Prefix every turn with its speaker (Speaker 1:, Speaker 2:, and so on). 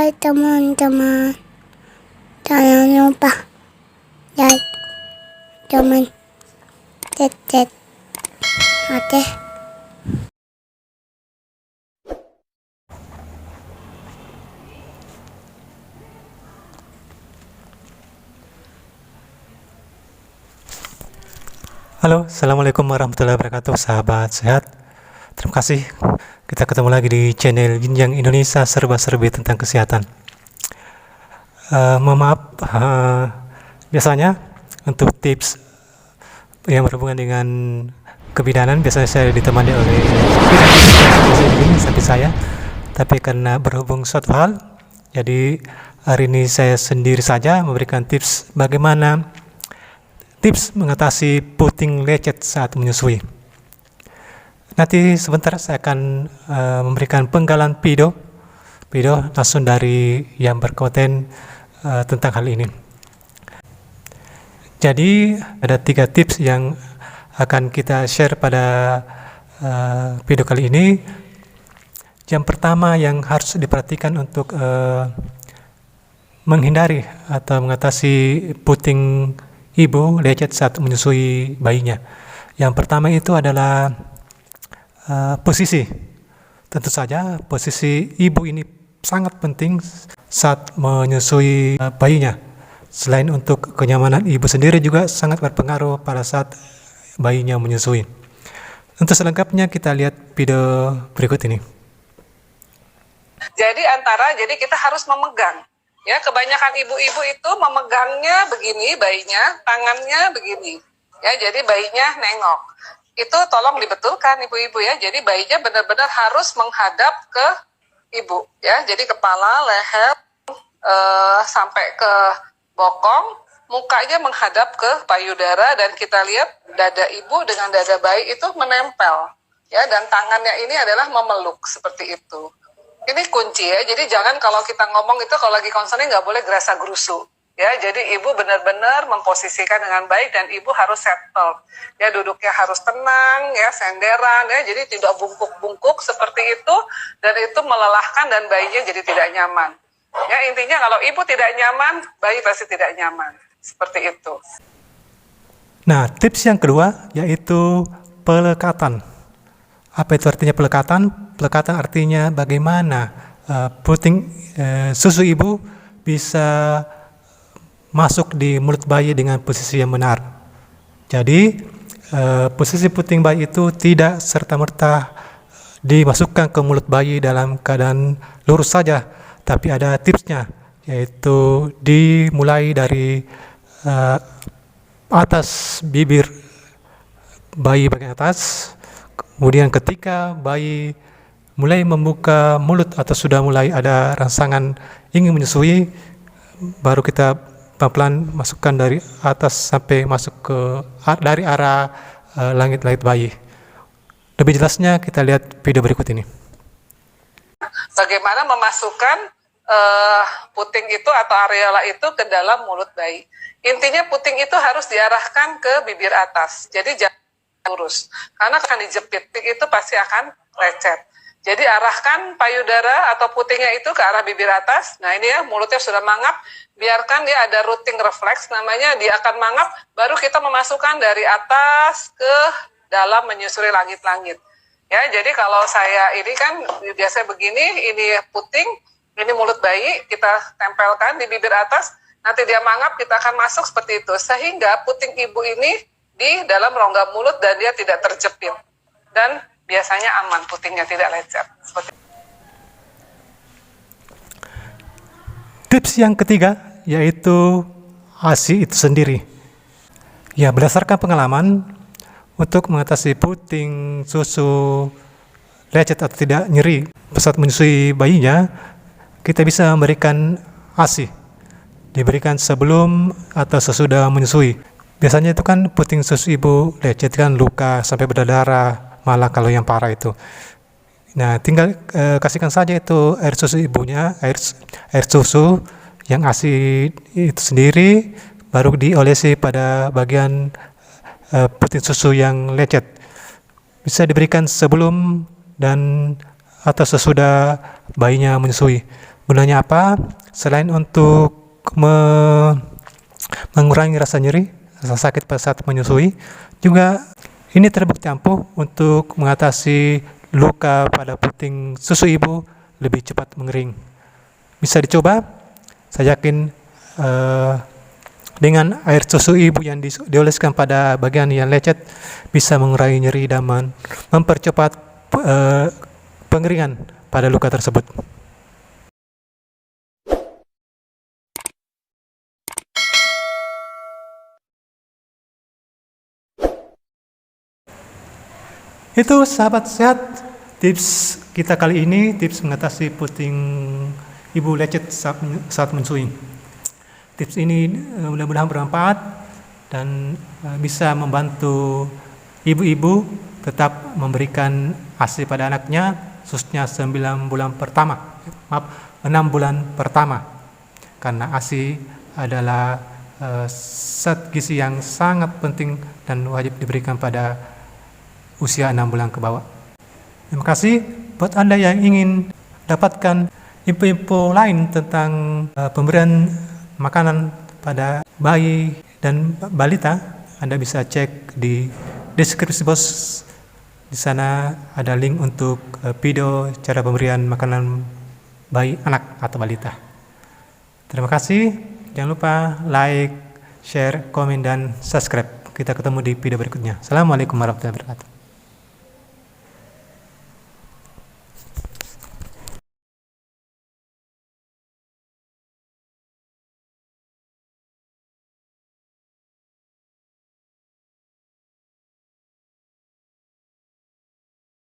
Speaker 1: Hai teman-teman, jangan lupa like, comment, cek, oke?
Speaker 2: Halo, Assalamualaikum warahmatullahi wabarakatuh, sahabat sehat. Terima kasih. Kita ketemu lagi di channel Jinjang Indonesia serba-serbi tentang kesehatan. Mohon maaf, biasanya untuk tips yang berhubungan dengan kebidanan biasanya saya ditemani oleh samping saya. Tapi karena berhubung suatu hal, jadi hari ini saya sendiri saja memberikan tips bagaimana tips mengatasi puting lecet saat menyusui. Nanti sebentar saya akan memberikan penggalan video langsung dari yang berkonten tentang hal ini. Jadi ada 3 tips yang akan kita share pada video kali ini. Yang pertama yang harus diperhatikan untuk menghindari atau mengatasi puting ibu lecet saat menyusui bayinya. Yang pertama itu adalah posisi. Tentu saja posisi ibu ini sangat penting saat menyusui bayinya. Selain untuk kenyamanan ibu sendiri juga sangat berpengaruh pada saat bayinya menyusui. Untuk selengkapnya kita lihat video berikut ini.
Speaker 3: Jadi kita harus memegang. Ya, kebanyakan ibu-ibu itu memegangnya begini bayinya, tangannya begini. Ya, jadi bayinya nengok. Itu tolong dibetulkan ibu-ibu ya. Jadi bayinya benar-benar harus menghadap ke ibu ya. Jadi kepala, leher sampai ke bokong, mukanya menghadap ke payudara dan kita lihat dada ibu dengan dada bayi itu menempel ya, dan tangannya ini adalah memeluk seperti itu. Ini kunci ya. Jadi jangan kalau kita ngomong itu kalau lagi konseling nggak boleh gerasa-gerusu. Ya, jadi ibu benar-benar memposisikan dengan baik dan ibu harus settle. Ya, duduknya harus tenang, ya, senderan, ya, jadi tidak bungkuk-bungkuk seperti itu dan itu melelahkan dan bayinya jadi tidak nyaman. Ya, intinya kalau ibu tidak nyaman, bayi pasti tidak nyaman. Seperti itu.
Speaker 2: Nah, tips yang kedua yaitu pelekatan. Apa itu artinya pelekatan? Pelekatan artinya bagaimana puting susu ibu bisa masuk di mulut bayi dengan posisi yang benar. Jadi posisi puting bayi itu tidak serta-merta dimasukkan ke mulut bayi dalam keadaan lurus saja, tapi ada tipsnya, yaitu dimulai dari atas bibir bayi bagian atas, kemudian ketika bayi mulai membuka mulut atau sudah mulai ada rangsangan ingin menyusui, baru kita pelan-pelan masukkan dari atas sampai masuk ke dari arah langit-langit bayi. Lebih jelasnya kita lihat video berikut ini.
Speaker 3: Bagaimana memasukkan puting itu atau areola itu ke dalam mulut bayi. Intinya puting itu harus diarahkan ke bibir atas. Jadi jangan lurus. Karena akan dijepit, itu pasti akan lecet. Jadi arahkan payudara atau putingnya itu ke arah bibir atas. Nah ini ya, mulutnya sudah mangap. Biarkan dia ada rooting reflex, namanya dia akan mangap. Baru kita memasukkan dari atas ke dalam menyusuri langit-langit. Ya, jadi kalau saya ini kan biasa begini, ini puting, ini mulut bayi, kita tempelkan di bibir atas. Nanti dia mangap, kita akan masuk seperti itu. Sehingga puting ibu ini di dalam rongga mulut dan dia tidak terjepit. Dan biasanya aman, putingnya tidak lecet. Seperti
Speaker 2: Tips yang ketiga yaitu ASI itu sendiri. Ya, berdasarkan pengalaman, untuk mengatasi puting susu lecet atau tidak nyeri saat menyusui bayinya, kita bisa memberikan ASI. Diberikan sebelum atau sesudah menyusui. Biasanya itu kan puting susu ibu lecet kan luka sampai berdarah, malah kalau yang parah itu. Nah, tinggal kasihkan saja itu air susu ibunya, air susu yang ASI itu sendiri, baru diolesi pada bagian puting susu yang lecet. Bisa diberikan sebelum dan atau sesudah bayinya menyusui. Gunanya apa? Selain untuk mengurangi rasa nyeri, rasa sakit pada saat menyusui, juga ini terbukti ampuh untuk mengatasi luka pada puting susu ibu lebih cepat mengering. Bisa dicoba, saya yakin dengan air susu ibu yang dioleskan pada bagian yang lecet bisa mengurangi nyeri dan mempercepat pengeringan pada luka tersebut. Itu sahabat sehat, tips kita kali ini, tips mengatasi puting ibu lecet saat menyusui. Tips ini mudah-mudahan bermanfaat dan bisa membantu ibu-ibu tetap memberikan ASI pada anaknya, khususnya 6 bulan pertama. Karena ASI adalah zat gizi yang sangat penting dan wajib diberikan pada usia 6 bulan ke bawah. Terima kasih buat Anda yang ingin dapatkan info-info lain tentang pemberian makanan pada bayi dan balita. Anda bisa cek di deskripsi box. Di sana ada link untuk video cara pemberian makanan bayi, anak atau balita. Terima kasih. Jangan lupa like, share, komen, dan subscribe. Kita ketemu di video berikutnya. Assalamualaikum warahmatullahi wabarakatuh.